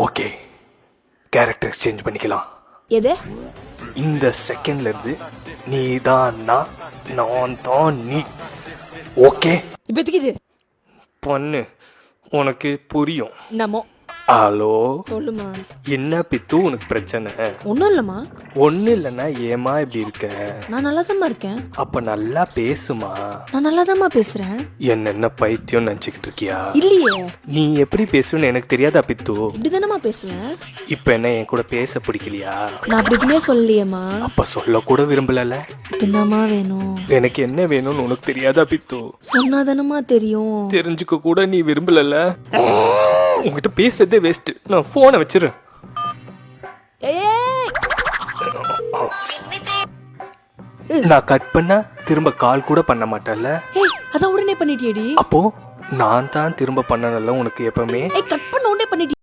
Okay, character exchange பண்ணிக்கலாம். எது? இந்த செகண்ட்ல இருந்து நீ தான் நான் தான் நீ. ஓகே இப்போதைக்கு இது பண்ணு, உனக்கு புரியும். என்னமோ ஹலோ, சொல்லுமா. என்ன பித்து உனக்கு பிரச்சனை? ஒன்றும் இல்லைம்மா. ஒண்ணு இல்லைன்னா ஏமா இப்படி இருக்க? நான் நல்லாதாம்மா இருக்கேன். அப்ப நல்லா பேசுமா. நான் நல்லாதாம்மா பேசுறேன். என்ன பைத்தியம் நினைச்சுக்கிட்டு இருக்கியா? இல்லையே, நீ எப்படி பேசுவேன்னு எனக்கு தெரியாதா பித்து? இப்படிதானம்மா பேசுவேன். இப்ப என்ன என் கூட பேச பிடிக்கலையா? நான் அப்படி எதுவுமே சொல்லலையேம்மா. அப்ப சொல்ல கூட விரும்பல. என்னம்மா வேணும்? எனக்கு என்ன வேணும்னு உனக்கு தெரியாதா பித்து? சொன்னாதானம்மா தெரியும். தெரிஞ்சுக்க கூட நீ விரும்பல. உங்ககிட்ட பேசுறதே வேஸ்ட். நான் போனை வச்சிரு. ஏய், நான் கட் பண்ணா திரும்ப கால் கூட பண்ண மாட்டேன்ல. ஏய், அதான் உடனே பண்ணிட்டியேடி. அப்போ நான் தான் திரும்ப பண்ணனல உனக்கு எப்பவுமே. ஏய், கட் பண்ண உடனே பண்ணிட்டியே.